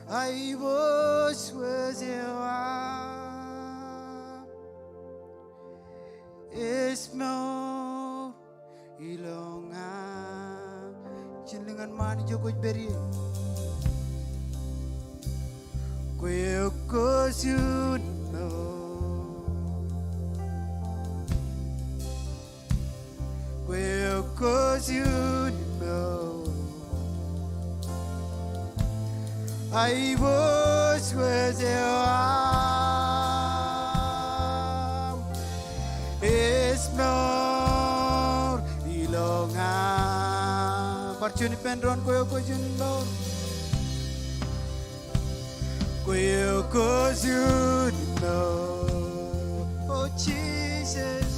I was with you. Ismo ilonga jenengan mani joko beri koyo kosuno koyo kosuno I was with you. Ismor ilonga Parchuni penron koyo kojuno Koyo kojuno Oh Jesus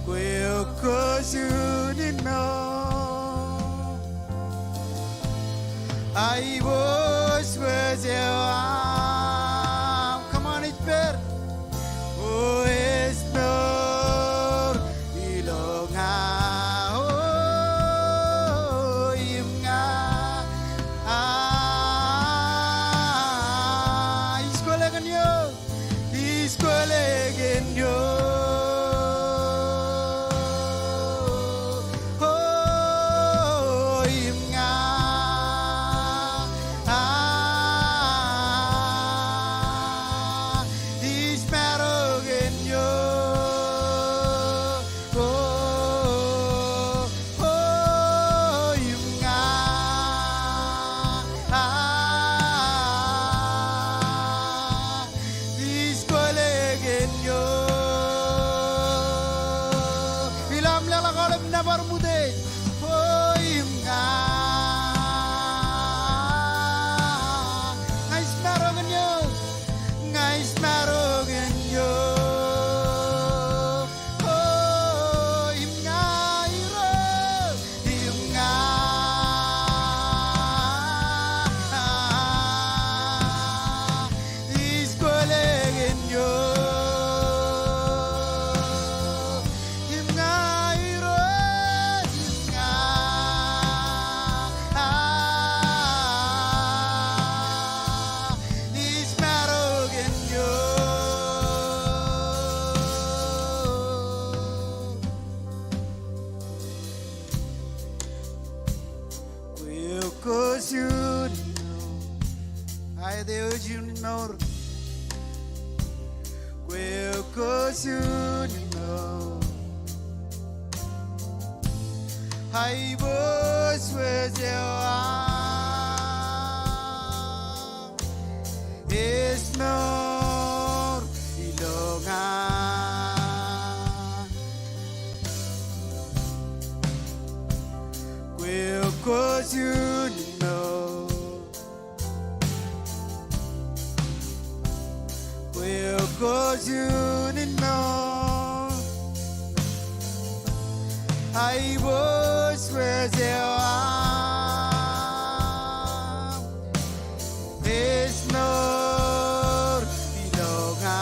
Koyo kojuno I was with you. Come on, it's better. Oh, it's more ilonga. Oh, imga. Iskoleganyo. Iskoleganyo. I was with you. It's more ilonga. Quel cosuno. Quel cosuno. I was with you. It's more ilonga.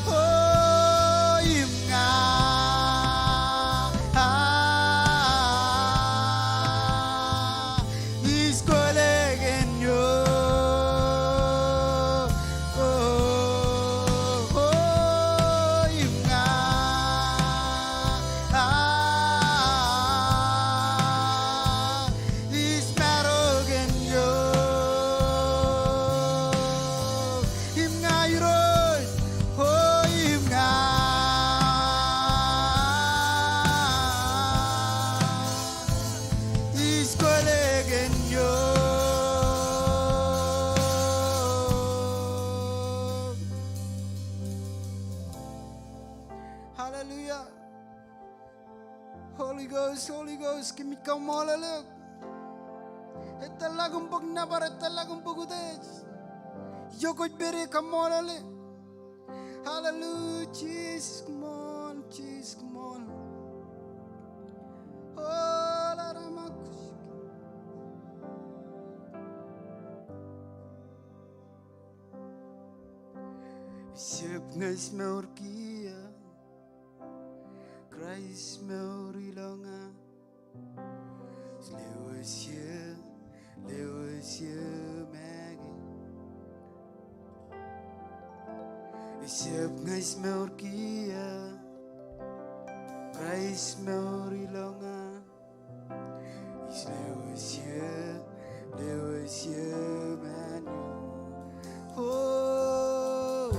Oh, imga. Iskoleganyo. Oh, imga. Hallelujah. Holy Ghost, give me Komol, look. Etalagang pag nabar, etalagang pagudej. Yokoj bere Komol, look. Hallelujah, Jesus, come on, Jesus, come on. Oh, la ramakush. Sipnes meurkia, Christ meurilonga, Lewis here, Lewis. Isip ngais meurkia, Christ meurilonga. Lewasia manu. Oh,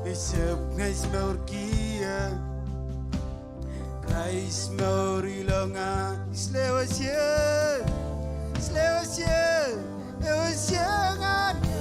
isip ngais meurkia, Christ meurilonga. Lewasia ngani.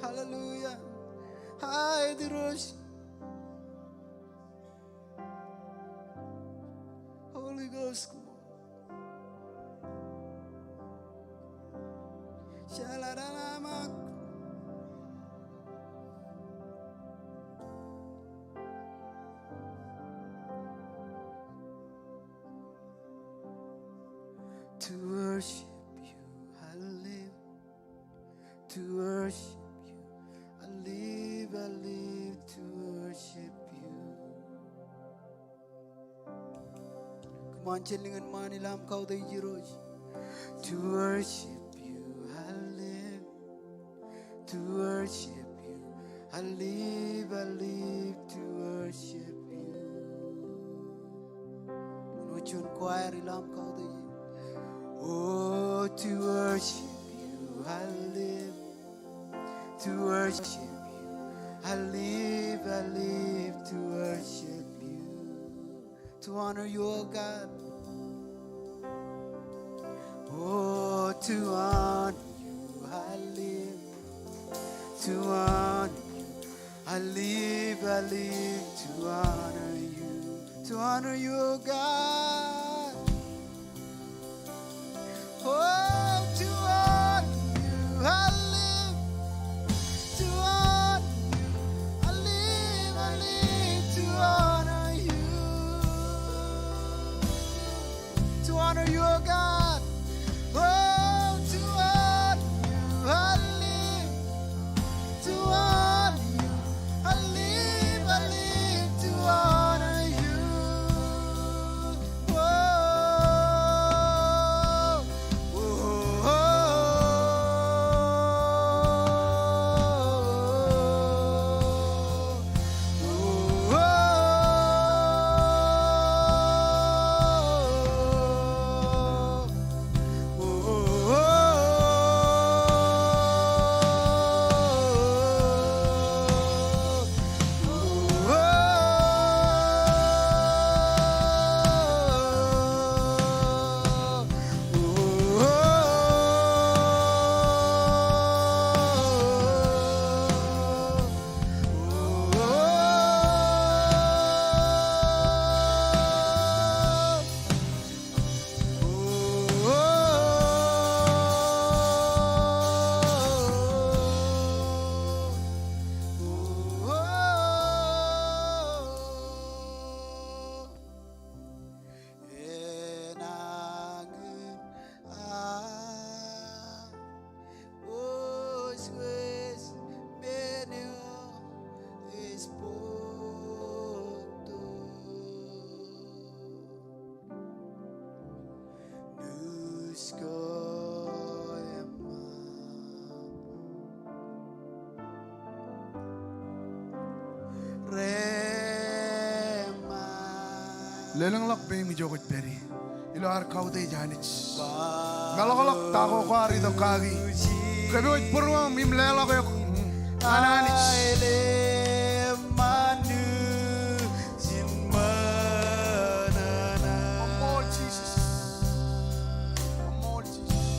Hallelujah. Hi, Dirosh. Holy Ghost, come on. Shaladanamak. To worship you, I live. To worship you, I live to worship you. Come on, chillingan manilam kau day jiros. To worship you, I live. To worship you, I live to worship you. Nuchun choir ilam kau day. Oh, to worship you, I live. To worship you, I live to worship you. To honor you, oh God. Oh, to honor you, I live. To honor you, I live to honor you. To honor you, oh God. Oh, to honor you, I live. To honor you, I live to honor you. To honor you, oh God. Oh, to honor you, I live. To honor you, I live to honor you. Oh. Lelang be mi jogot peri. Ilo ar kaude janich. Nalakalak tako kari do kagi. Kami oi purwa mim lela ko ananich. Komol Jesus. Komol Jesus.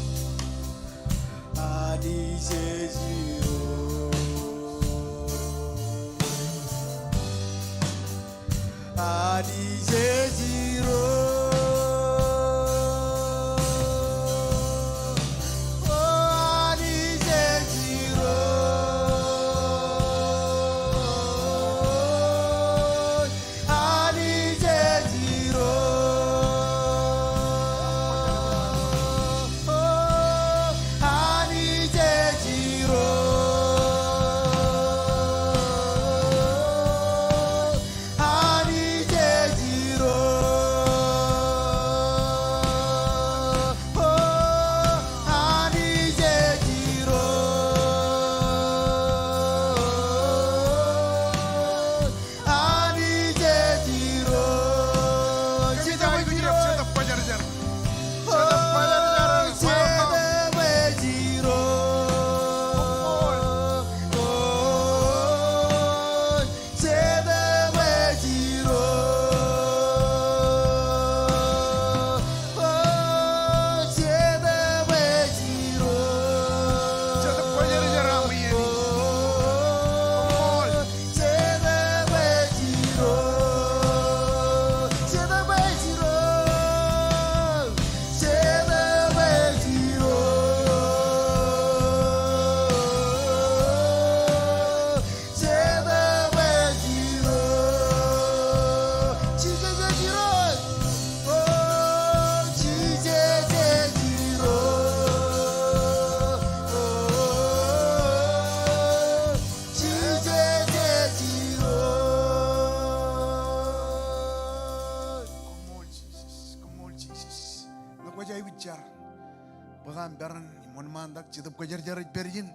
Baran mon mandak chidap kajar jar berjin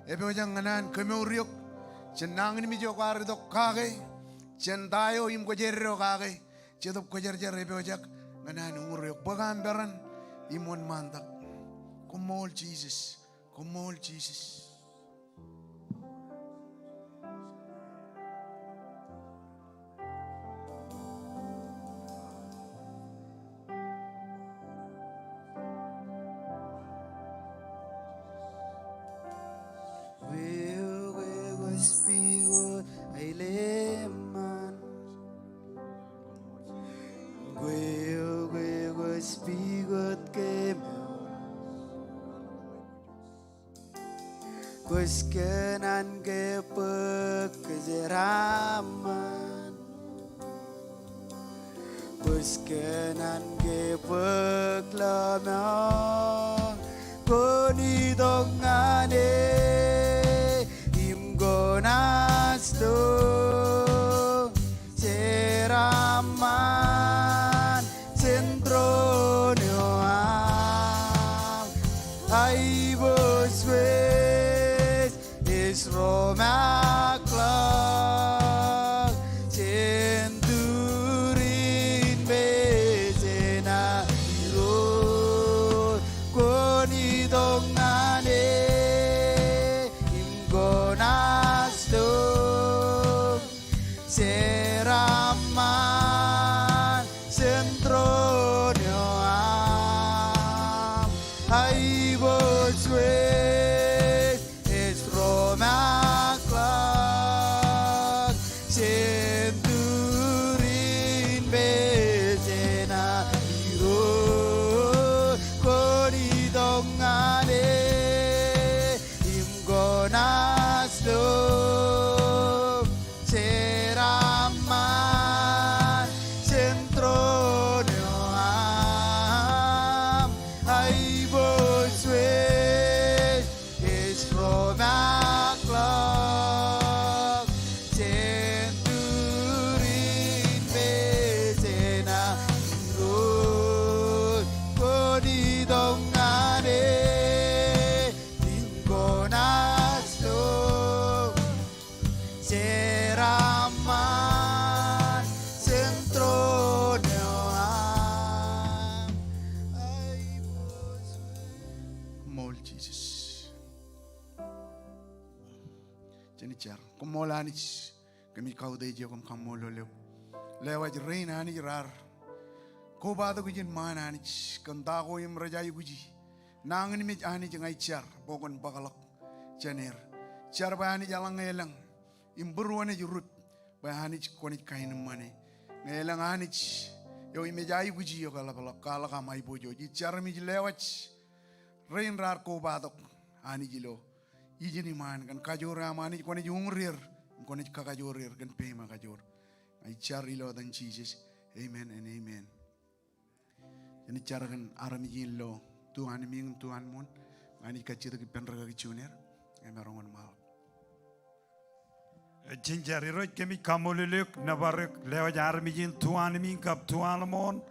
ebe wajang nganan kami uriok cenang ni mijo kari dok kage cendayo im kajarro kage chidap kajar jar ebe wajak nganan uriok baran imon mandak. Komol Jesus, Komol Jesus. Kuskenan ke pekezeraman, kuskenan ke peklama, koni dongane imgonas do ceraman centro nyoam ai boswe Roma clock centurin bezena iro koni dongane Jeni jar. Komol anich kami kau deh je kom Komol leleu. Lewat rain anich rar. Ko bado kujin man anich kanta ko im rajai kuji. Nangin mit anich ngai jar pokon bakalak jener. Jar ba anich alang ngelang. Imburuane jurut ba anich konich kain mane. Ngelang anich yo imejai kuji yo kala kamai bojo. Jar mi lewat rain rar ko badok anich lo. Ijini man kan kajor amani konich ungrir konich kakajorir kan pema kajor. Ai jar ilo dan Jesus. Amen and amen. Ini cara kan aramijin lo Tuhan ming Tuhan mon ani kacita ki penraga ki junior emerongon mal. Jinjari roj kemi kamolelek nabarek lewa aramijin Tuhan ming kap Tuhan mon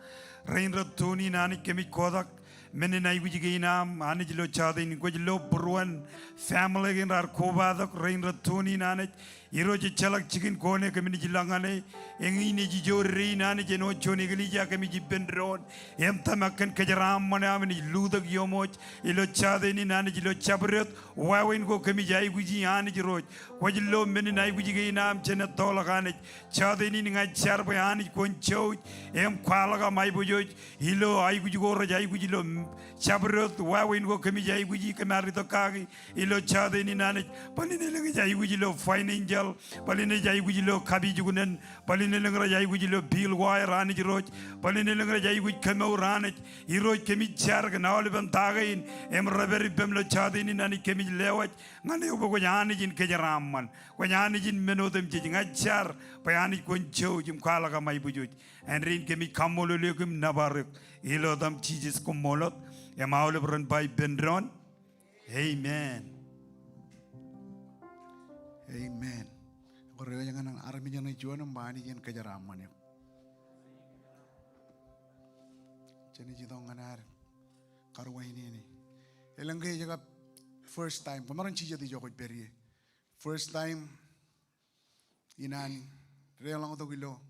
rain tuni nani kemi kodak menenai wiji inam ani jilo chadin ko jilo buruan family gen rar kobadak rain tuni nani iroje chalak chicken kone kemi jilangane engi ni jijori nani jeno choni gelija kemi jibendron em tamakan kajaram mana amni ludak yomoch ilo chadini nani jilo chabrot wawen go kemi jai guji ani jiroj ko jilo menenai wiji inam chena tolakane chadini ngai charba ani koncho em kwalaga mai bujoj ilo ai guji go rajai guji lo chabrot wawen go kemi jai guji kemari to kagi ilo chadini nani panine lagi jai guji lo financial paline jai guji lo kabi jugunen paline lengra jai guji lo bill wire ani jiroj paline lengra jai guji kemo ranich iroj kemi charga nawle ban tagain em raberi bemlo chadini nani kemi lewaj ngane ubo go yani jin kejaramman ko yani jin menodem ji ngachar payani koncho jim kala ka mai bujuj enrin kemi kamolo lekum nabaruk ilo dam chijis komolot emawle bron by bendron. Amen. Amen. Koreo jangan ang aramijin na juan ang bani jen kajaraman yo. Jeni jidong anar karwa ini ni. Elangge jaga first time kemarin cija di jokoi perie. First time inan relang to kilo.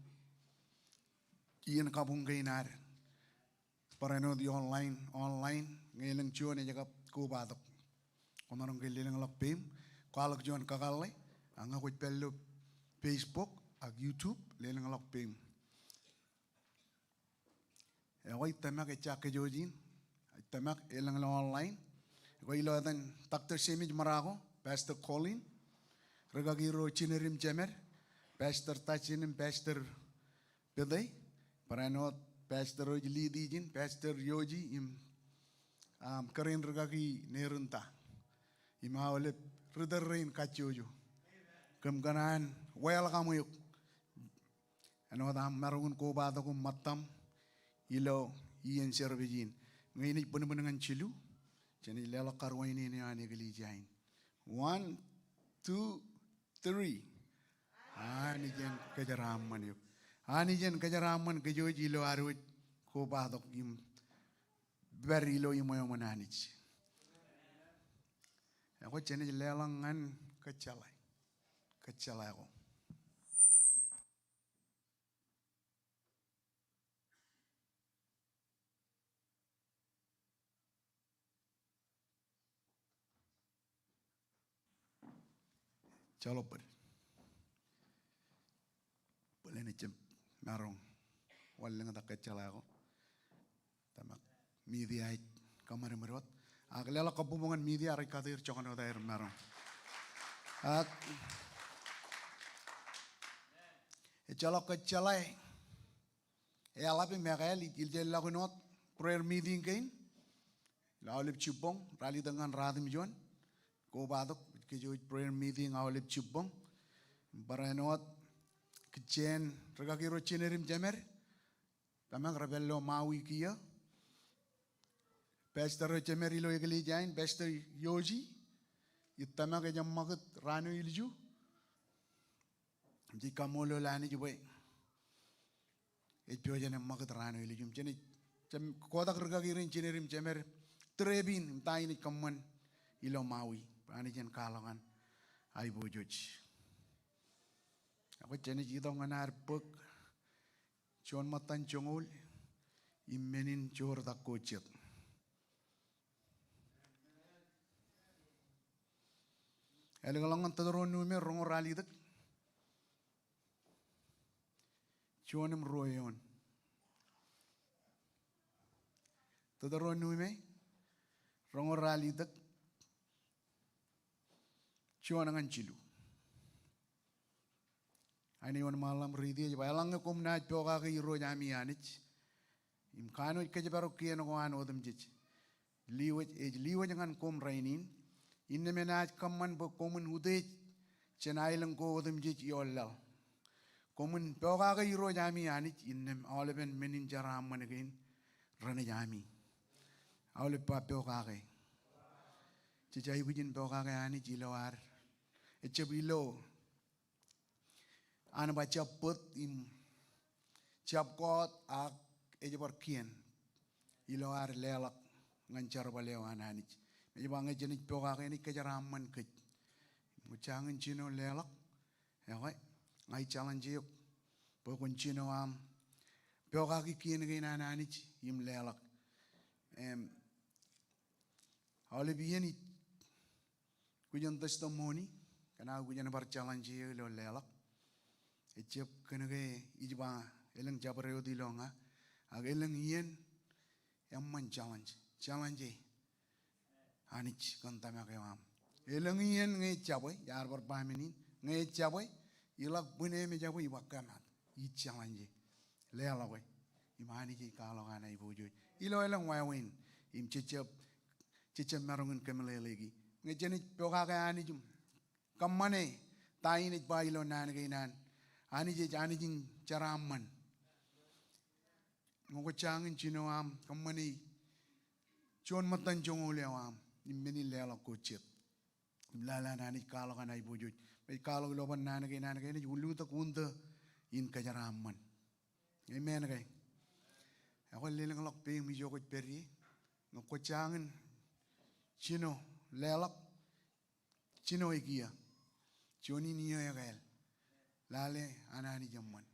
Iyan kabung kay inar. Parano di online ngayon juan ay jaga kubatok. Kemarin kay lilang lakpim kalak juan kakalay. Ang ako pelo Facebook ag YouTube lelang lakpim. Ako itamak echak kejojin. Itamak elang online. Ako ilo atan Dr. Simij Marako, Pastor Colin, Regagiro Chinerim Jemer, Pastor Tachinim, Pastor Peday, Paranot, Pastor Roji Dijin, Pastor Yoji, Karin Regagi Nerunta, Imawalip, Rudder Rain Kachojo, Kamganan, Well Kamuyuk, and what I'm Marun Kobadakum Mattam, Ilo, Ian Servijin, Mini Punaman Chilu. Jadi lela karwa ini ni ani geli jain. 1, 2, 3. Ani jen kejaraman yuk. Ani jen kejaraman kejoji lo arut ko badok im beri lo imoyo mananich. Aku jeni lela ngan kecalai aku. Chalo per. Boleh ni cem marong. Walang tak kecala ako. Tamak media ay kamar merot. Aglela kapumungan media ari kadir chokan o daer marong. At chalo kecalay. Alapi mekael iljel lagunot prayer meeting kain. Laulip chubong rali dengan radim jon. Ko badok kejo prayer meeting awalip chubong baranot kichen regagiro chinerim jemer tamang rebello mawi kia pastor jemer ilo egli jain pastor yoji itama ke jammagat rano ilju di kamolo lani jube etpio jane magat rano ilju jeni jam kodak regagirin chinerim jemer trebin taini kamman ilo mawi ani jen kalangan ai bojoj. Aku jeni jidong anar pek jon matan jongol imenin jor tak kocet. Elgalangan tadron nume rongorali dak. Chuanem royon. Tadron nume rongorali dak. Chuanangan chilu. Ani wan malam ridi aja balang kom na poka ke iro jami anich. Im kano ke jabaro kian ko an odem jij. Liwaj jangan kom rainin. Inne menaj kamman bo komun udej. Cenailang ko odem jij yollal. Komun poka ke iro jami anich innem oleben menin jaram managain rana jami. Oleh pa poka ke. Cicai bujin poka ke anich ilawar. Ecebilo. Ana baca put im cap kot ak ejabar kian iloar lelak ngancar baleo ananich ejabang ejenik poka ke ni kejaraman ke mucangan cino lelak ya kai ngai challenge yuk pokon cino am poka ke kian ke ananich im lelak oleh bieni kujan testimoni karena kujan bar challenge yuk lo lelak ecep kenege ijba eleng jabareo dilonga ag eleng ien man challenge anich kantama ke am eleng ien nge chaboy yar bar paminin nge chaboy ilak bune me jaboy wakamat I challenge lela boy imani ji kalo kana ibujo ilo eleng wawin im cecep marungun kemelelegi nge jenit poka ka anijum kamane tainit ba ilo nan ke nan ani jing caraman ngoko changin chino am kamani chon matan jongo le am imeni lela ko chet lala nani kalo kana ibujo pe kalo loban nana ke ni ulu ta kunta in kajaraman amen kay ako lelang lok pe mi jogo peri ngoko changin chino lelak chino ikia choni niyo ya gal lale anani jamman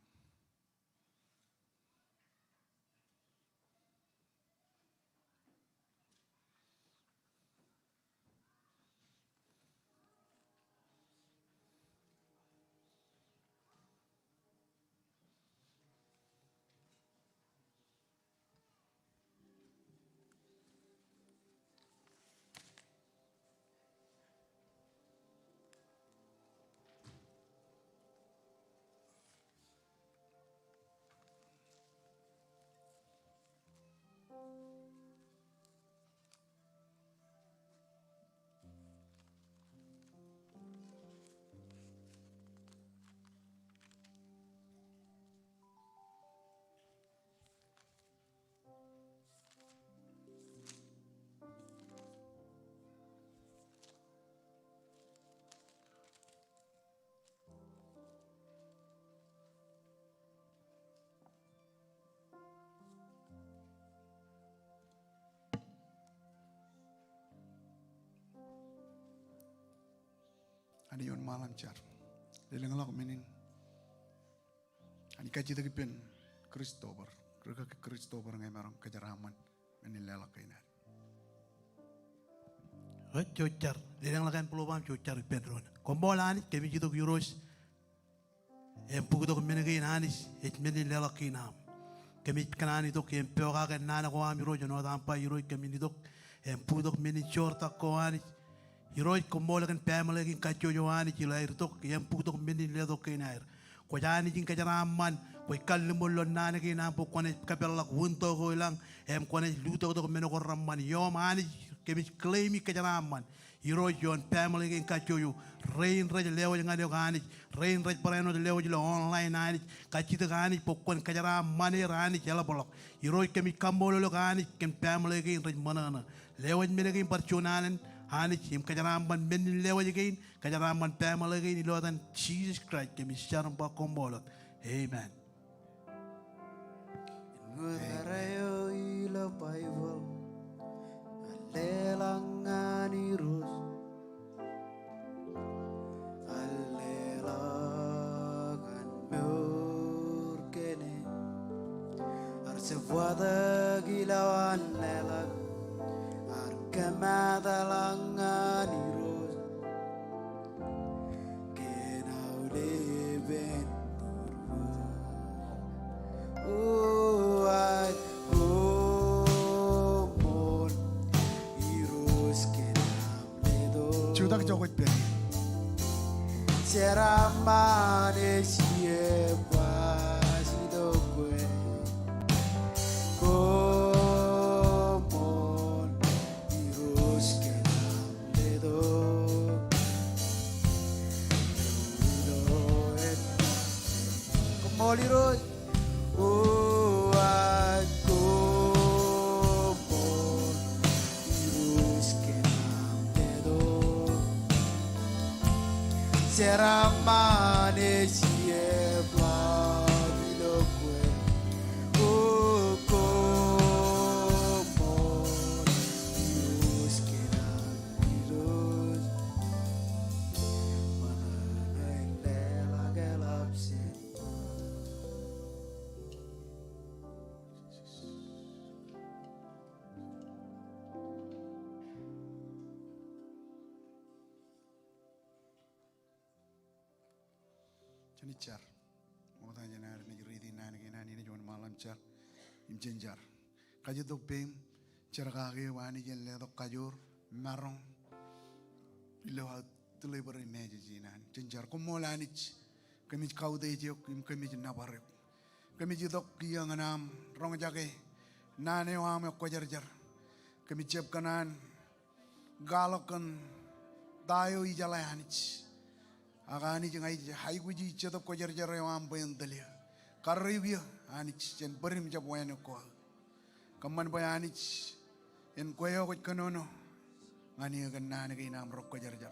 ani yon malam char lelang lok menin ani kaji tagi pen Christopher ngai marang kejaraman menin lelak kainar Cucar, lelang lakan peluang cucar pedron. Komol anis kami jitu euros. Empu tu kami negeri anis, etmeni lelak kinam. Kami kanani tu kami peoga kan nana ko am euro jono tampa euro kami ni tu empu tu kami ni shorta ko anis. Euro komol kan pamela kin kacu jo anis jila air tu empu tu kami ni lelak kinar. Ko jani jing kejaraman, ko ikalli mulon nana kinam po kone kapelak wunto ko ilang em kone luto tu kami no ramman yom anis. Kami klaimi kejaraman Euro John family kin kacoyu rain raja lewo ngade gani rain raja pareno lewo jilo online ani kacita gani pokon kejaraman rani jala bolok Euro kami kambolo lo gani kin family kin raja manana lewo mene kin percunanan ani kim kejaraman men lewo kin kejaraman family kin lo dan Jesus Christ kami sharam pa kombolot amen Ngarayo ila Bible Lelangan irus Alelangan murkene Arsevuada gilawan lelang Arkemadalangan irus ben oh ay Komol iros kenam 주닥 저것 배 Ceramane siapa sidokwe Komol iros kenam ledo Komol iros oh ay Komol iros kenam ledo Ceramane siapa bilokwe oh Komol iros kenam iros manana indela gelap sen Janicar, mau tanya nar negeri di nani ini jual malam car, imjenjar. Kaji dok bem, car kaki wani jen le dok kajur, marong, ilo tulai beri meja jinan. Jenjar Komol anich, kami kau deh jok, kami jenabarek, kami jidok kia nganam, rong jage, nane wame kojar jar, kami cep kanan, galokan, dayo ijalai anich. Agani jangai hai guji cedok ko jar jar wam bayan dalia karriya anich jen berim jab wayne ko kamman bay anich en koyo ko kanono ngani gan nane ga inam rok ko jar jar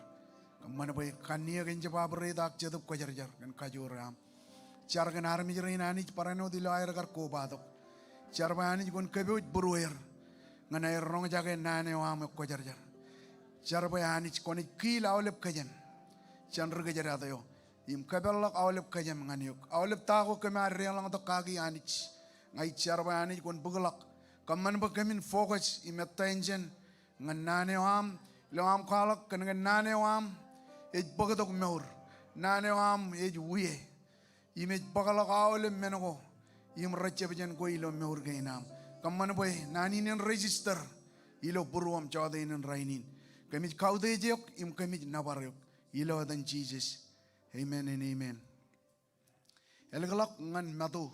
kamman bay kanniya gan jabab re dak cedok ko jar jar gan kajuram char gan armi jar anich parano dilo air gar ko badok char bay anich gon kebe buruer ngana rong jage nane wam ko jar jar char bay anich kon kila olep kajan Chandra kejar ada yo, im kabelak awalep kajam nganiuk, awalep tahu kemar lang to kaki anich, ngai charba anich kon bugelak, kaman bakamin fokus im attention, nganane wam, loam kalak kan nganane wam, ej bagadok meur, nane wam ej wuye, im ej bagalak awalep menogo, im racebejan ko ilo meur gainam, kaman boy nani nen register, ilo buruam chawde nen rainin, kami kau dejok, im kami nabarok. Ilo dan Jesus. Amen and amen. Elgalak ngan matu.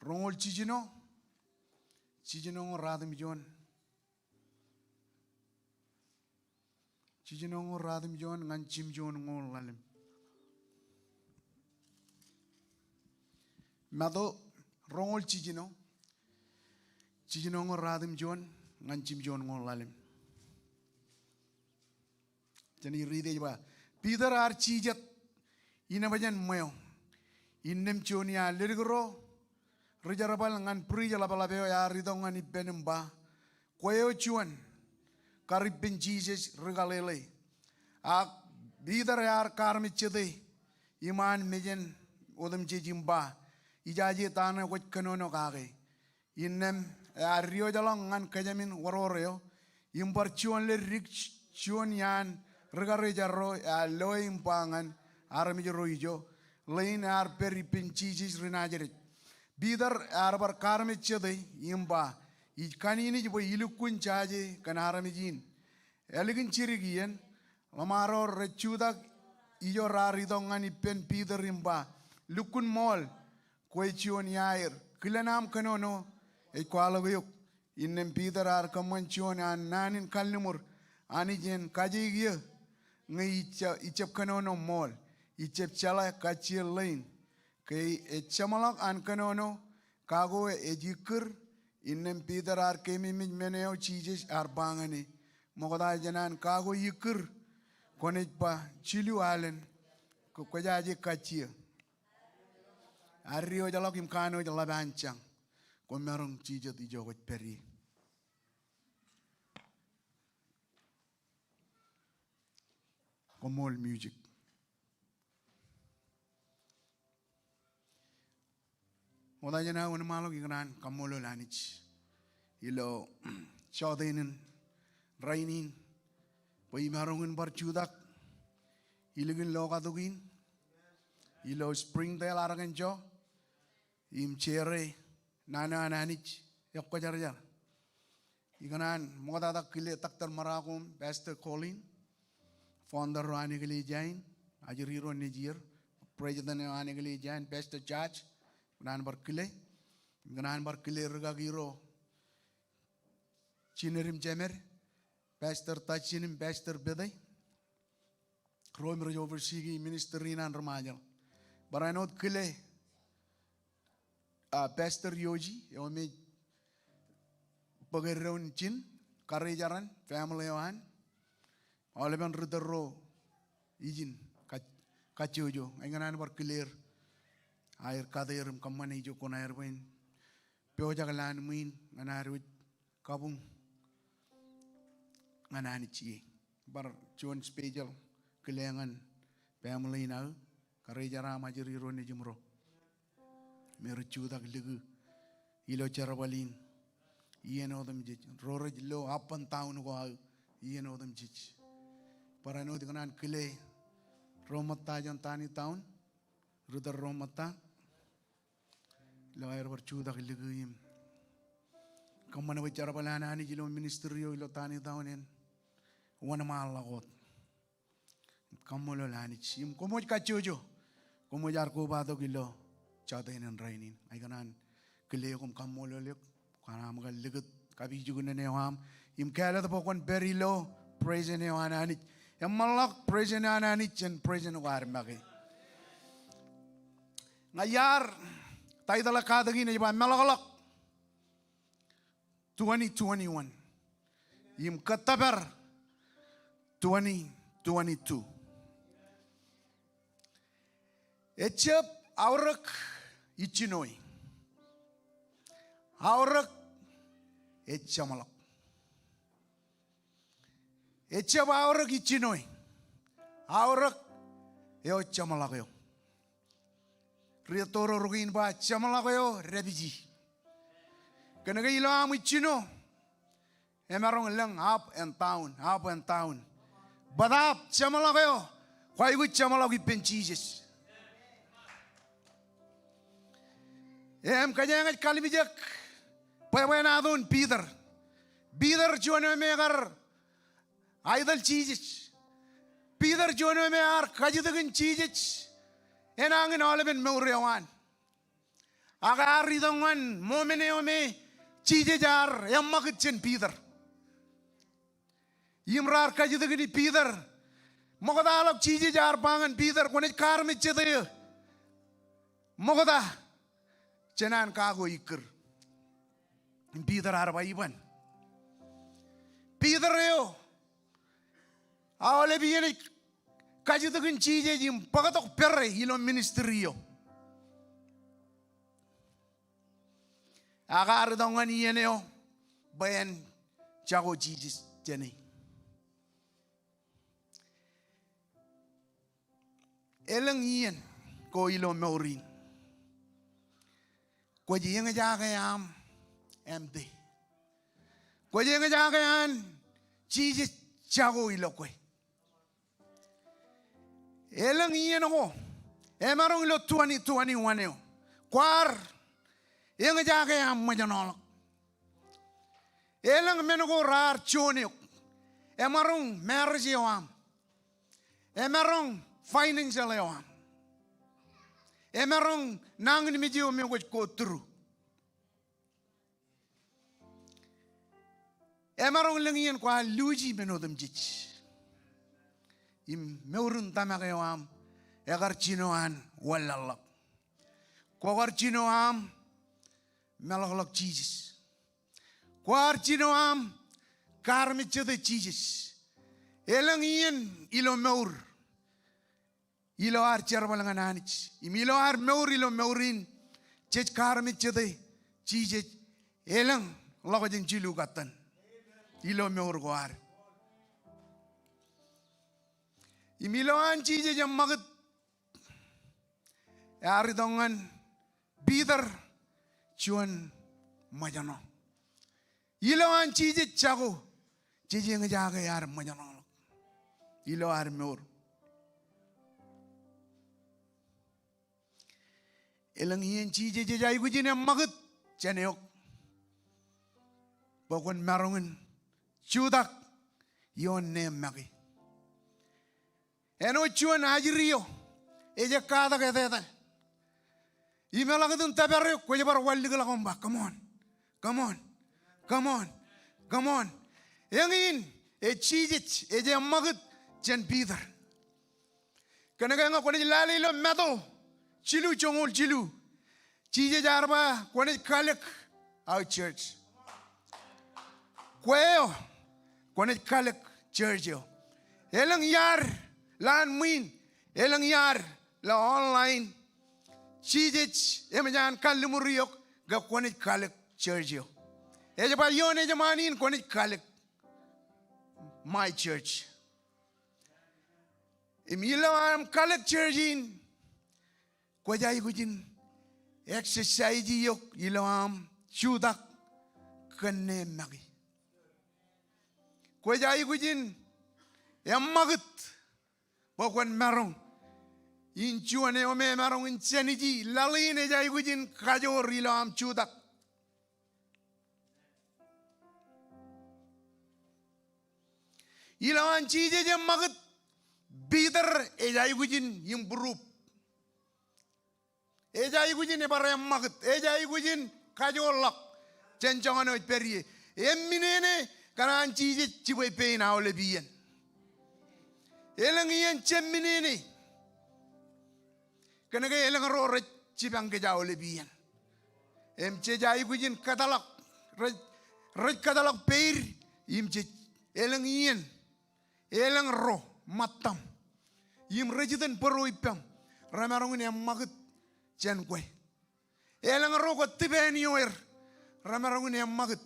Rongol cijino. Cijino ngo radim jon. Cijino ngo radim jon ngan chim jon ngo lalim. Matu rongol cijino. Cijino ngo radim jon ngan chim jon ngo lalim. Jadi ride ba. Peter archijat ina bajan moyo innem chonia lirgro rejarabal ngan pri jalabalabe ya ridongan ibenem ba koyo chuan karib ben Jesus regalele ak Peter yar karmi chede iman mejen odem jimba ijaji tana ko kanono kage innem ya rio jalang ngan kajamin waroreo imbar chuan le rik chuan yan regare jarro a loy impangan arami jarro ijo lain ar peri pinchisis renajere bidar arbar karme chede imba I kanini jibo ilukun chaje kan arami jin eligin chirigian lamaro rechuda ijo raridongan ipen bidar imba lukun mol kwechion yair kilanam kanono e kwalagayuk innem bidar ar kamanchion an nanin kalnumur ani jen kajigiya ngai icap kanono mol icap chala kacil lain kay echamalak an kanono kago ejikir innem Peter ar kemi meneo chijes ar bangani mogoda janan kago yikir konej pa chilu alen ko kwajaje kachia arrio jalak imkano jalabancang ko merong chijet ijogot peri Komol music. Modanya na unamalo gigran Komol lanich. Ilo jotenin rainin. Poi marungun barchudak. Iligin lokadugin. ilo Springdale arangan jo im chere nana ananich yok ko jar jar ikanan moda tak kile taktar marakum Pastor Colin founder roani kili jain ajiri ro nijir president roani kili jain Pastor Church nan bar kile rega giro chinerim jemer Pastor Tachinim Pastor Bedai Romer overseeing ministry nan remaja baranot kile Pastor Yoji yomi pagaraun chin karajaran family wan oleban rudero izin kacujo enganan bar clear air kaderum kamane jo kon air win pojagalan min nganaru kabung nganani ci bar chon special kelengan family na karajara majuri ro ne jumro mercu tak legu ilo charabalin ieno dam jij roraj lo apan taun ko ieno dam jij parano dikanan kile romata jantani taun rudar romata lo air bercu tak legu im kamana charabalana ani jilo ministerio ilo tani taunen wana malagot kamolo lani im komo kacujo komo jar ko bado kilo jotenin rainin aikanan kile kum kamolo lek kana magal legut kabi jugun ne wam im kala to pokon berilo praise ne wanani em malak praise ne anani chen praise ne war magi ngayar tay dala kadagi ne ba malagalak 2021 im katabar 2022 echep aurak ichinoi aurak echamalak echep aurak ichinoi aurak yo chamalak yo riatoro rugin ba chamalak yo rebiji kenaga ilam ichino emarong lang up and down badap chamalak yo kwai gu chamalak ipen Jesus kanyang kalimijak pawen adun Peter jono megar idol cheeses Peter jono megar kajidagin cheeses enangin oleben meuriawan agar ridongan momene ome cheeses jar yamakitchen Peter yimrar kajidagin Peter mogadalok cheeses jar bangan Peter konet karmitchede mogada cenan kago ikir Peter arba iban Peter yo awale biene kajidagin cheese jim pagatok perre ilo ministerio agar dongan yene yo bayan chago cheese jeni eleng yen ko ilo maurin ko jinga jaga yam empty ko jinga jaga yan cheese chago ilokwe elang yen ko emarong ilo 2021 yo kwar jinga jaga yam majanol elang menogo rar chone emarong marriage yam emarong financial yam emarong nangin mijio me ko tru emarong lengien kwa luji menodem jich im meurun tamagewam egar chinoan wallalak ko gar chinoam melaglak Jesus kwar chinoam karmichede Jesus elengien ilo meur ilo ar charbalangan anich imilo ar meur ilo meurin chech karmichede Jesus eleng lagajeng chilugatan ilo meur goar imiloan chije jam magat ari dongan Peter chuan majano iloan chije chago chije ngajaga yar majano ilo ar meur Elang hien chi je jai gujin em magut cheneok. Pokon marungin chudak yon ne magi. Eno chuan hajirio eje kada ke teta. Imela kadun tabarre ko je bar walli gala komba. Come on. Come on. Come on. Come on. Yangin e chijit eje magut chen Peter. Kanaga nga kone lali lo meto chilu chongol chilu. Chije jarba kone kalek our church. Kweo kone kalek church yo. Elang yar lan min elang yar la online chije emajan kalumuriok ga kone kalek church yo. Eje ba yon eje manin kone kalek my church. Imilam kalek churchin ko jai gujin exercise yok ilam chudak kenne magi ko jai gujin yamagut bokon marong in chuane ome marong in cheniji laline jai gujin kajor ilam chudak ilam chije yamagut Peter ejai gujin improve. Ejai gujin ebare magat. Ejai gujin kajolak. Cencongan oj perie. Emminene kanan chije chiwe pe na ole bien. Elang yen chemminene. Kanage elang rore chibang ke ja ole bien. Em chejai gujin katalak. Roj katalak peir imche elang yen. Elang ro mottam. Yim rejitan poro ipam ramarong ni magut chen kwe elang roko tiben yoer ramarong ni magut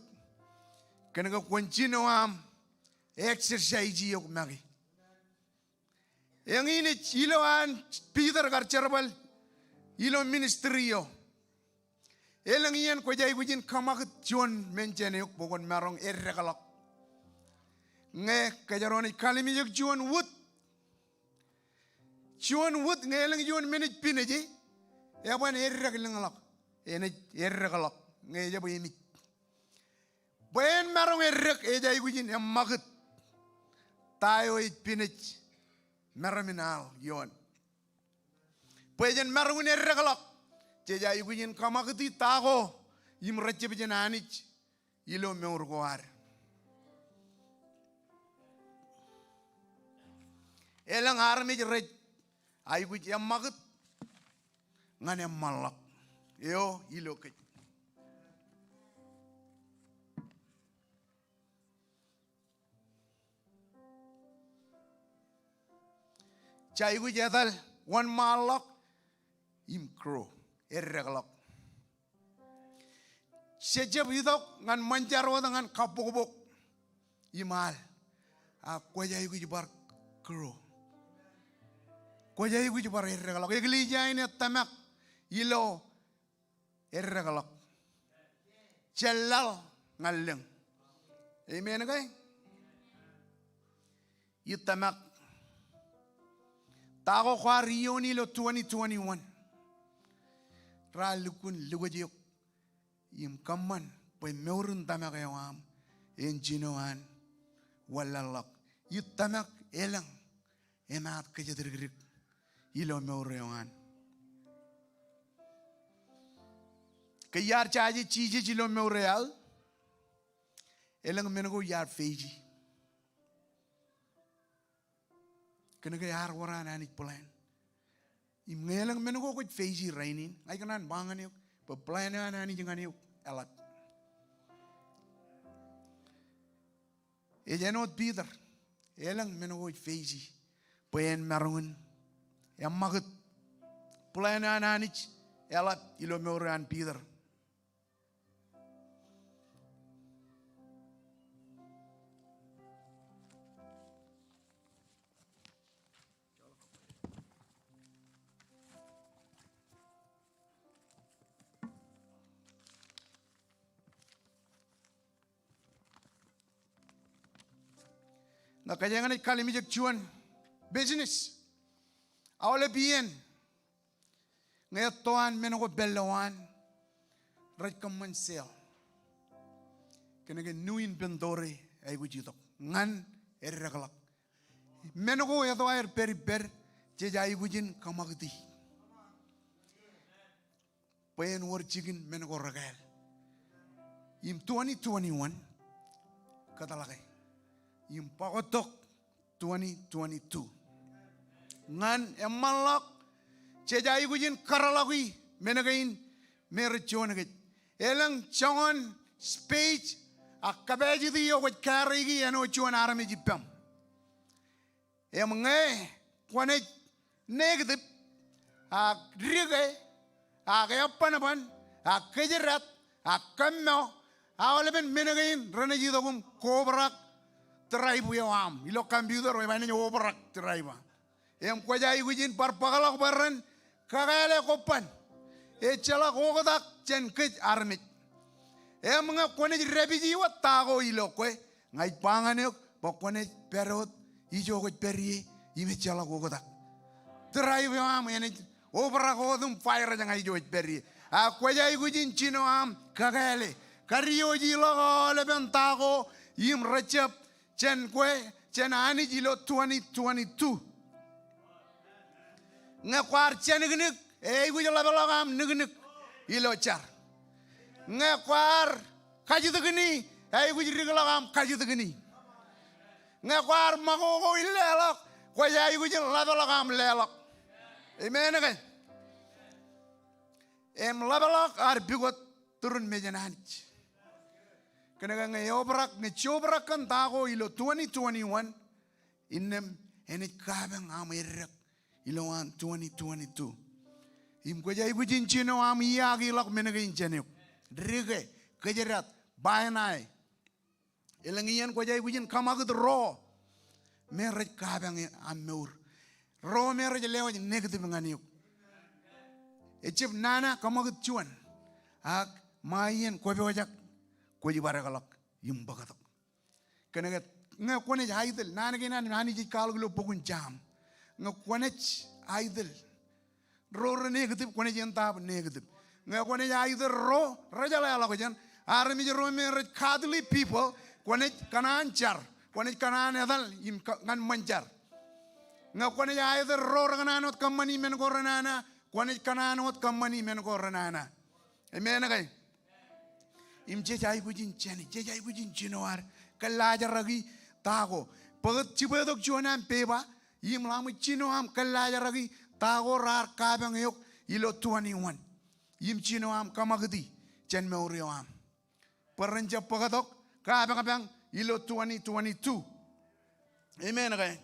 kenaga konchino am exercise yok magi yang ini iloan Peter garcherbal ilo ministerio elang yen ko jay gujin kamagut jon menchene yok bogon marong erregalak nge kajaroni kalimi yok jon wut Chuan wood ngelang yuan minute pinaji. Yapan erregalang ene erregalak ngeja boyimi. Boyen marong errek eja igujin em magut. Tayo it pinaj maraminal yuan. Boyen marong erregalak. Jeja igujin kamaguti tago yim recebijan anich ilo meurgoar. Elang armij rej ay guj yam magut ngane malak yo ilo ke chay guj yatal wan malak im kro erreglak sejab idok ngan manjaro ngan kapobok imal a kwaya guj bar kro ko jay gu bar erregalak egli jayne tamak ilo erregalak cellal ngaleng amen kay yitamak tago khariyo ni lo 2021 ralukun lugajok yim kamman poy meurun tamak yawam enjinoan walalak yitamak elang emat kejedirgrik ilo meurewan kayar chaji chije jilo meureal elang menego yar feiji kena yar warana ni plan im ngelang menego ko feiji rainin ay kanan bangan yok pa plan na ni jangan yok alat ejenot Peter elang menego feiji pen marungun yang magut pelayanan anich elat ilo meurean Peter na kajangan kalimijak cuan business awale bien Ngetoan menogo bellawan raj kaman sel. Kenege nuin bendore ay gujitok ngan erragalak. Menogo yato air per jeja ay gujin kamagdi. Payan war chicken menogo ragal. Im 2021 katalakay. Im pakotok 2022. Ngan emalak jeja ay gujin karalaki menagain merchonagit. Elang changon speech akabeji diyo wat karigi ano chuan arame jipam. Emangay kwane negative rige agayapan akajerat akammo awaleben menagain ranaji dogum kobrak tribe yawam ilo computer way bana obrak tribe. Em kwaja igujin parpagalak baran kagale kopan echala gogodak chen kit armit. Mga kone rebiji wat tago ilo kwe ngai panganok pokone perot ijo ko peri ime chala gogodak. Drive am ene obra godum fire jang ijo peri. A kwaja igujin chino am kagale kariyo jilo le bentago im rechap chen kwe chen ani jilo 2022. Nga kwar chen gnik e gujo la belagam nignik ilo char. Nga kwar kajitugni ay gujirigalagam kajitugni. Nga kwar magogo ilelak kwaya ay gujin labalagam lelak. Amen again. Em labalak ar bigot turun mejananich. Kanaga ngayobrak ngechobrak kan tago ilo 2021 inem enit kabang amirek ilo an 2022. Im kwaya ay gujin chino am iyagi lak menagain chanuk. Rige kejerat bayanai elangian ko jay gujin kamagud ro meraj kabang ameur ro meraj lewa negative nganiuk echip nana kamagud chuan ak mayen ko bewajak ko jibaragalak yum bagatok kenegat nga kone haidel nana gina nani ji kalgulo pokun jam nga kone haidel ro negative kone jentab negative. Nga kone ya either ro rajala ala kojan armi jero me kadli people kone kanan char kone kanan edal im kan manjar nga kone ya either ro rananot kamani men goranana kone kananot kamani men goranana. Amen kay im jejay bujin chani jejay bujin chinoar kalaja ragi tago pagat chibedok chuanan peba im lamu chino am kalaja ragi tago rar kabang yok ilo 21. Yim chino am kamagdi chen meurio am perenja pagatok kabang ilo 2022. Amen kay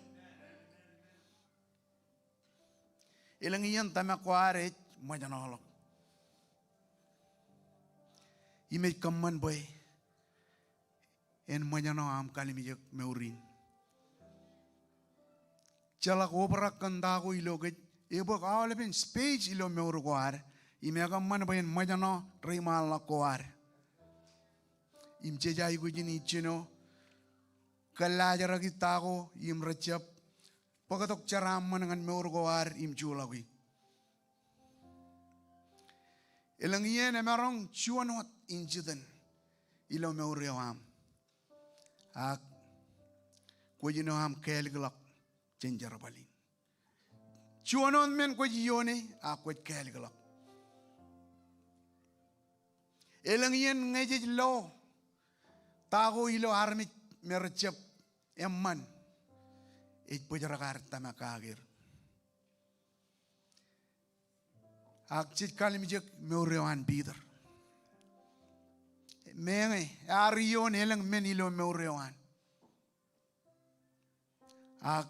ilang iyan tama kware majanolok imej kamman boy en majano am kalimijak meurin chalak obrak kandago ilo gej ebo kawaleben speech ilo meuro kware imega man bayan majano rimal la koar im jejay gujin ichino kalaja ragi tago im recap pagatok charam manangan meur koar im chulagi elangien emarong chuanot injiden ilo meur yoam ak kujino am kelglak chenjar balin chuanon men kujiyone ak kuj kelglak elangien ngejej lo tago ilo armit mercep emman pujaragar tamakagir akchit kalimijek meurewan bider menge arion elang men ilo meurewan ak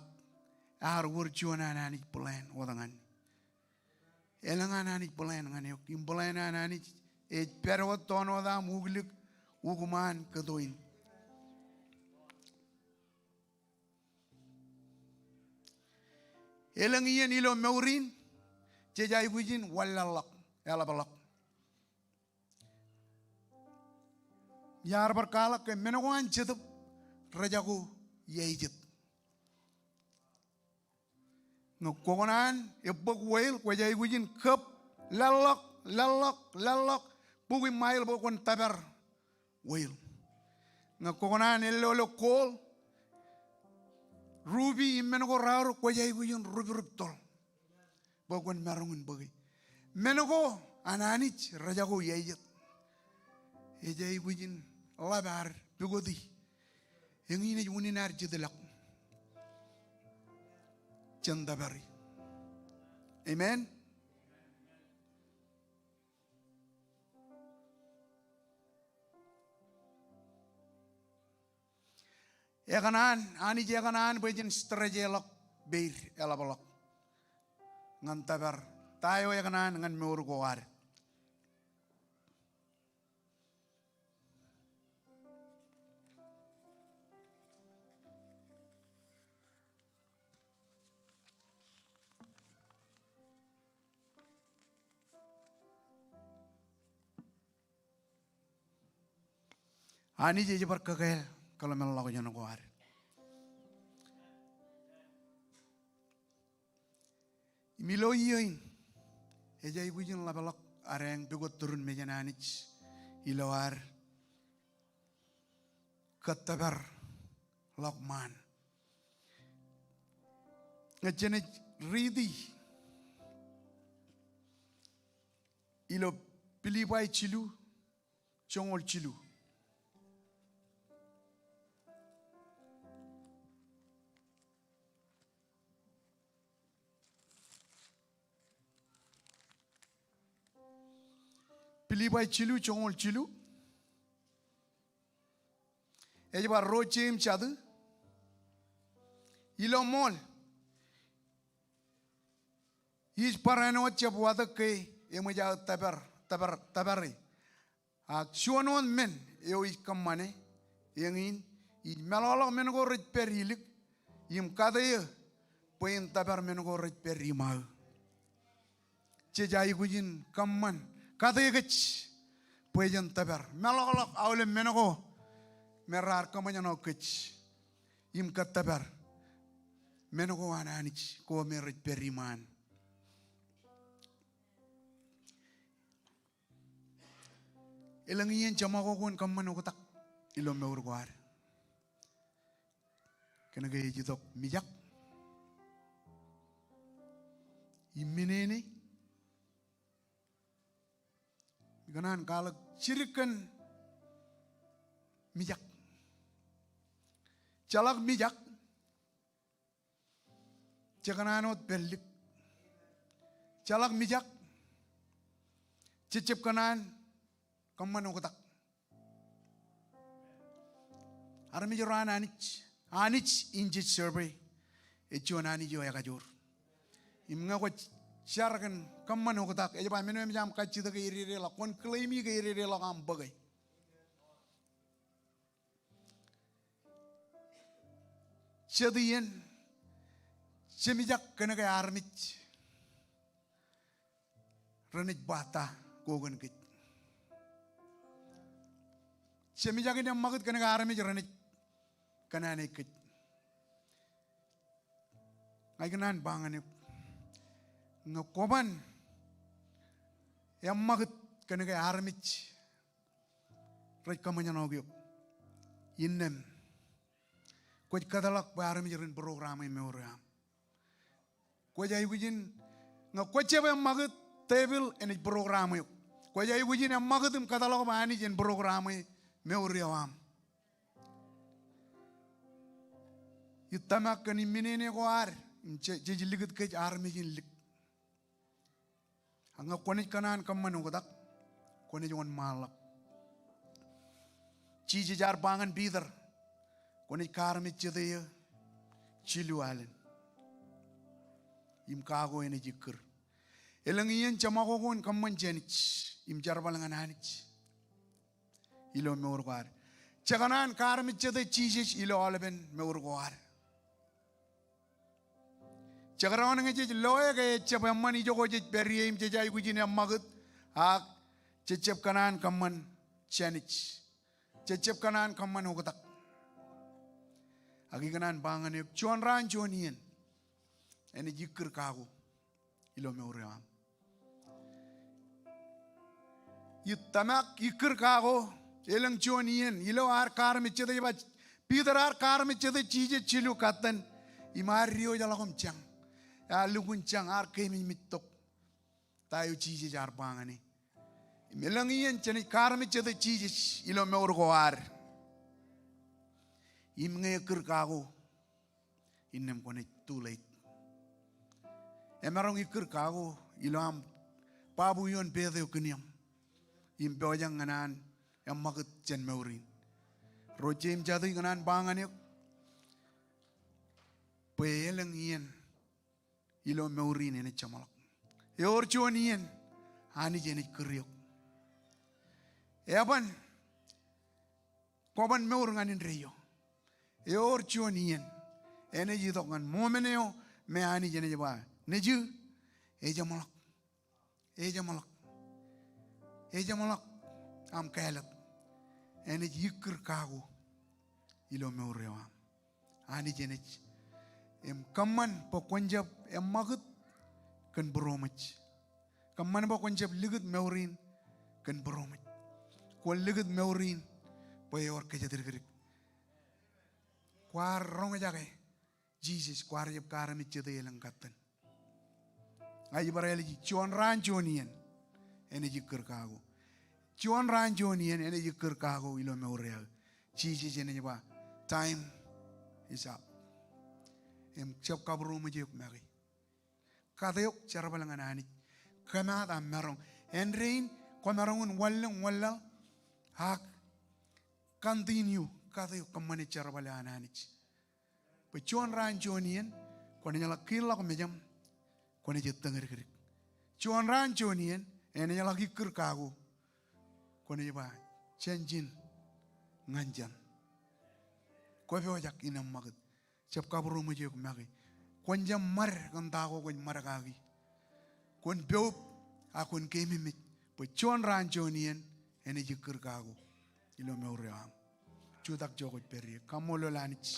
ar wurchuana nani plan wadangan elangan nani plan ngani kim plan nani pero tono da muglik uguman kedoin elang iyan ilo meurin jejay gujin walalak elabalak yar berkalak ke menongan cetup rajaku yeijit ngokonan ebok wail kwajay gujin kep lalok pugi mail bo kon tabar wail ngakonan elolo kol ruby imenogo raro ko jay guyun ruby tol bo kon marungun bogi menogo ananich rajago yayet ejay guyun labar bigodi yangine wuninar jidelak cendabari amen. Ekanan, ani jekanan bejin strajelok beir elabolok. Ngan tabar, tayo ekanan ngan meur goar. Ani jeje berkegel kalau melok jono goar. Milo yoin, eja ibu jen labalok areng begot turun meja nanich iloar katabar lokman. Ngejene ridi ilo pilibai cilu, congol cilu. Pilibai cilu, congol cilu. Eja bar rocem cadu. Ilo mol. Is parano cebuada ke emuja tabari. Aksionon men eu is kamane yangin i melolok mengo rit perilik im kadaya poin tabar mengo rit perimau. Cejai gujin kaman kadaya kech poin tabar melolok awle mengo merar kamanya no kech im katabar mengo ananich ko merit periman. Elangian jama ko kun kamman ko tak ilom meur goar. Kena gaya jitok mijak. Imenene. Ganan kalak cirikan mijak. Calak mijak. Cakananot belik. Calak mijak. Cicip kanan kamman ko tak. Arami joran anich injit survey. Ejo nani jo ya kajur. Imnga ko charkan kamman ko tak. Ejo pa menu jam kacita ke iri la kon claimi ke iri la kam bagay. Chadiyen chemijak kena ke armich. Ranit bata kogan kit. Semijak ini magut kena arami jeranit kena nekit. Ngakenan bangan yuk ngakoban yang magut kena arami rek kamanya nogyuk innem kuat kadalak arami jerin program ini orang. Kuat jai bujin ngakuat siapa yang magut table ini program yuk. Kuat jai bujin yang magut kadalak bahani jen program ini. Meuriawam. Itamak kani minene goar, jadi ligut ke army lik. Anga konit kanan kamman ugodak, konit jongan malak. Ciji jar bangan bider, konit karmi cedaya, cilu alen. Im kago ini jikir. Elangian camako kon kamman jenich, im jar balangan hanich. Ilo meur goar. Cakanan karmi cede cisis ilo alben meur goar. Cakaran ngece loe ke cep amman ijo ko cep beriem cecai kujin yang magut ak cecep kanan kaman cenich. Cecep kanan kaman ugotak. Agi kanan bangan yuk cuan ran cuan ien. Ini jikir kagu ilo meur goar. Yitamak ikir kago elang chonien ilo ar kar michede ba Peter ar kar michede chije chilu katan imario jalakom chang ya lugun chang ar kemi mitok tayo chije jar pangani melang ien chani kar michede chije ilo me urgo ar imnge ikir kago inem kone too late emarong ikir kago ilo am pabuyon pede ukuniam impojang nganan yang maket chen meurin rojem jatuh nganan bangan yuk peleng ien ilo meurin ini camalak yor chuan ien ani jenit kriok eban koban meur nganin reyo yor chuan ien ene jitok ngan momeneo me ani jenit jaba neju ejamalak ejamalak am kalat ene yikir kago ilo meurewa ani jenech em kaman pokwanjab em magut kan bromach kaman pokwanjab ligut meurin kan bromach ko ligut meurin payor kejadir kwar rong jage Jesus kwar yeb karami chede elang katan ay bareli chon ran chonien ene yikir kago chuan ran chonien ene yikir kago ilo meureal Jesus ene ba time is up em chap kabru mo juk mari kadayok charabalangan ani kana da marong en rain ko marongun walla hak continue kadayok kamane charabalan ani pe chuan ran chonien ko ne la kila ko mejam ko ne jetangir kiri chuan ran chonien ene la yikir kago ko ne ba chenjin nganjan ko fe wajak inam magat chap kabru mo juk mari kon jam mar kon tago kon maragagi kon beop akon kemimit po chon ran chonien ene yikir kago ilo meuream chudak jogot peri kamolo lanich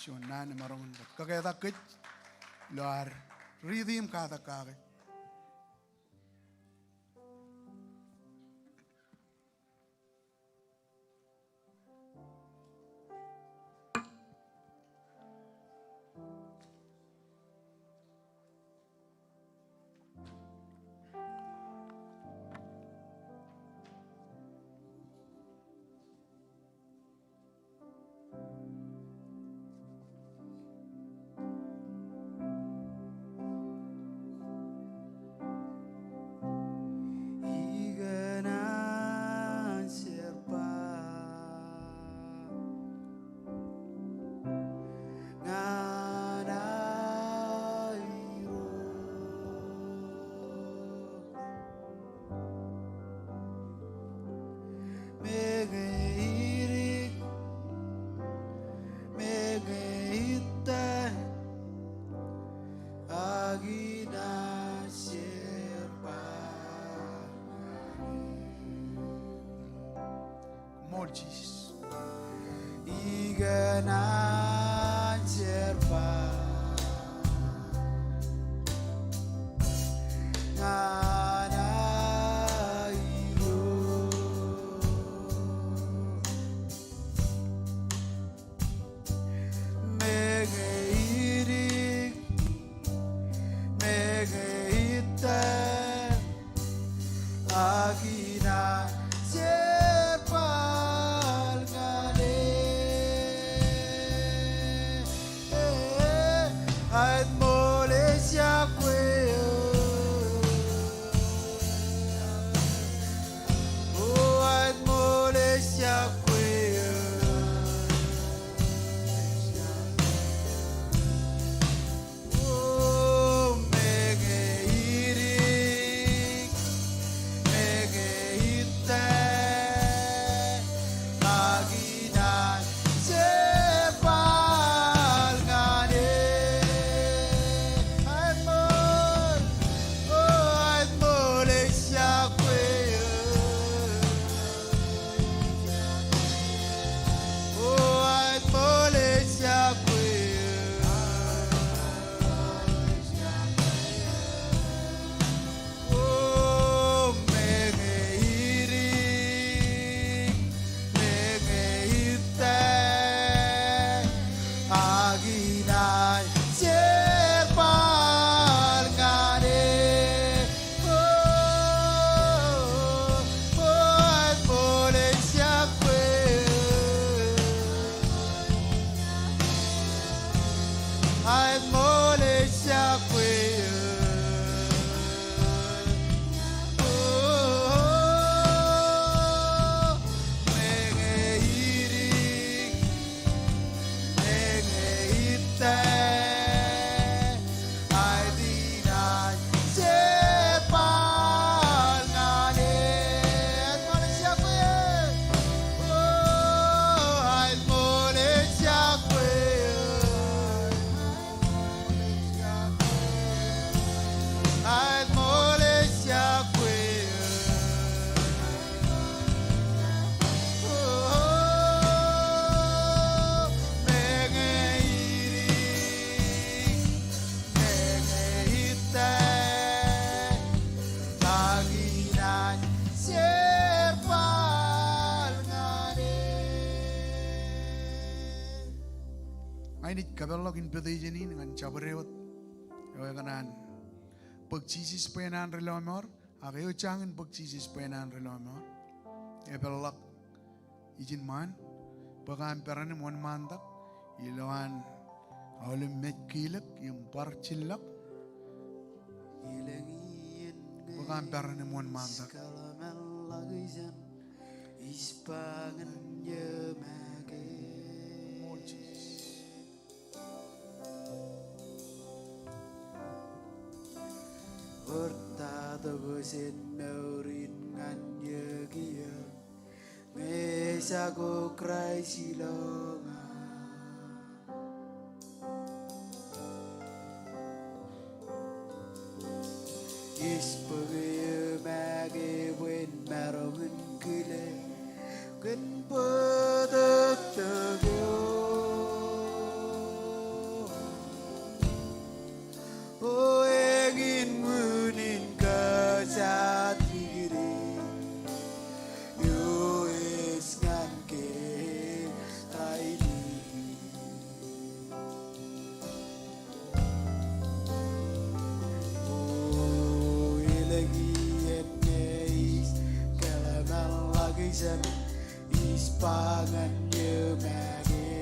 chon nan marong kageda kit lar ridim kada kage Jesus iganan serba agina. Serpal ngane Ini kabelok in pedijeni dengan cabrewot. Yo kanan. Pagchisis penan relomor. Agayo changin pagchisis penan relomor. Ebelok ijin man. Bagan perane mon mandak. Iloan awalem mekilek yung parchilak. Bagan perane mon mandak. Ispangan yemage Hortado gosen naurin nganye kia Mesa go krai silonga Ispagaya mage wen marogun kile Kan padak tagyo O engin munin ka sa tigiri Yo es ngan ke taili O ilagi eneis kalaman lagi san Ispangan yemage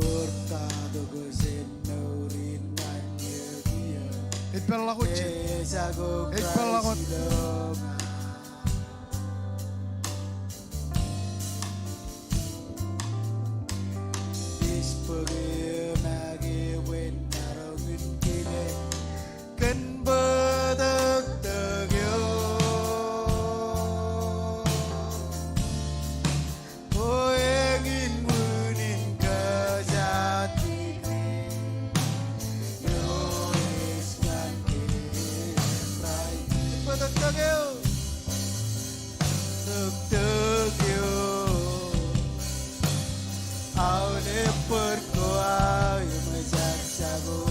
Hortado gosen naurin nganye kia Itpelakot siya. Mesa go Itpelakot. krai silonga Ispagaya mage wen narongun kile Kan badak tagyo O engin munin ka sa tigri Yo es ngan ke rai Badak tagyo Tagyo Aule perkoa yung masaksago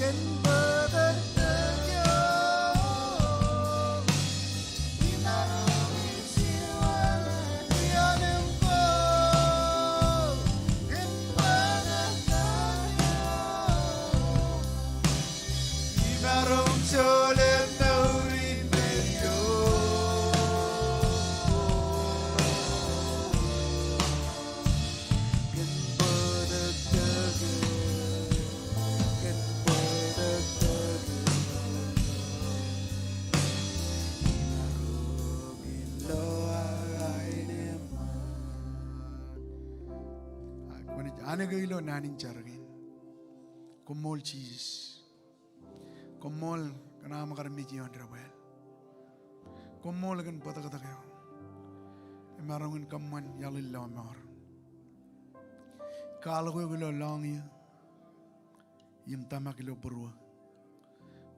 Kan badak tagyo Inarong isiwan Iyanim ko Kan badak tagyo Inarong solet naurin medyo Kan badak tagyo Kan badak tagyo Inarong ilo rainin Ane gaylo naning charagin. Komol cheese. Komol kana makarmiji on rabel. Komol kan patakata kayo. Emarongin kamman yalil lamar. Kala ko gilo lang ya. Yim tamak ilo burwa.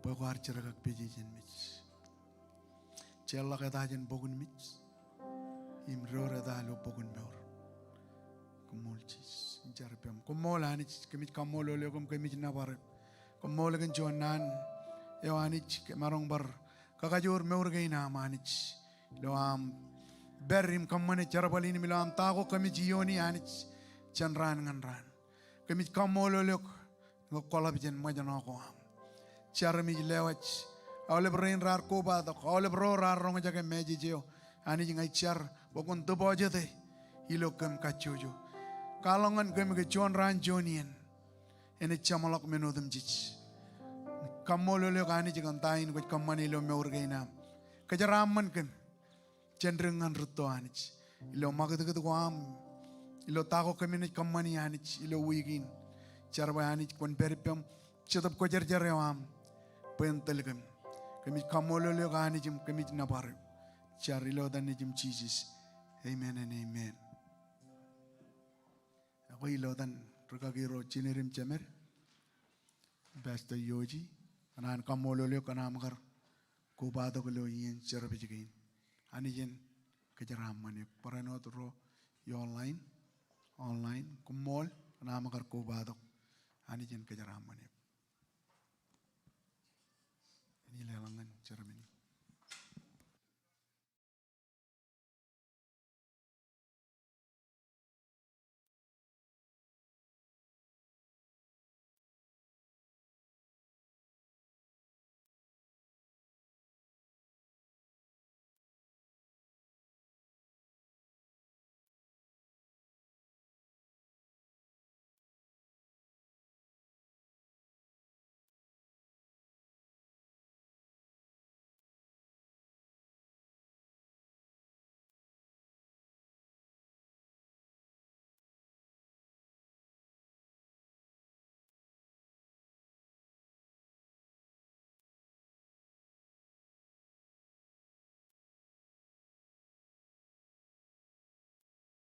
Pagwar charagak pijijin mich. Chella katajen bogun mich. Yim rora dalo bogun beor. Komol cheese. Jarpem. Komol anich kemit komol oleo kemit nabar. Komol kan jonan. Yo anich marong bar. Kakajur meurgay na manich. Lo berim kamane charabalini milam tago kemit jioni anich. Chanran nganran. Kemit komol oleo ngokolab jen majan ako am. Charmi lewach. Awle brain rar ko ba to. Awle bro rar rong jaga meji jeo. Anich ngai char. Bokon tubo jete. Ilo kem kachujo. Kalongan kem ke John ran jonian. Ene chamalok menodem jich. Komol oleo kani jikan tain ko kamani lo meurgay na. Kajaraman kem. Cendrengan ruto anich. Ilo magatu ko am. Ilo tako kami ni kamani anich. Ilo wigin. Charba anich kon peripem. Chetap ko jarjare am. Pentel kem. Kami komol oleo kani jim kami nabar. Char ilo dan jim cheeses. Amen and amen. Ako ilo dan rukagiro chinirim chemer. Pastor Yoji. Kanan komol oleo kana makar. Kubado ko lo yin charbijigin. Ani jen kejaraman ya. Parano turo yo online komol kana makar kubado. Ani jen kejaraman ya. Ini lelangan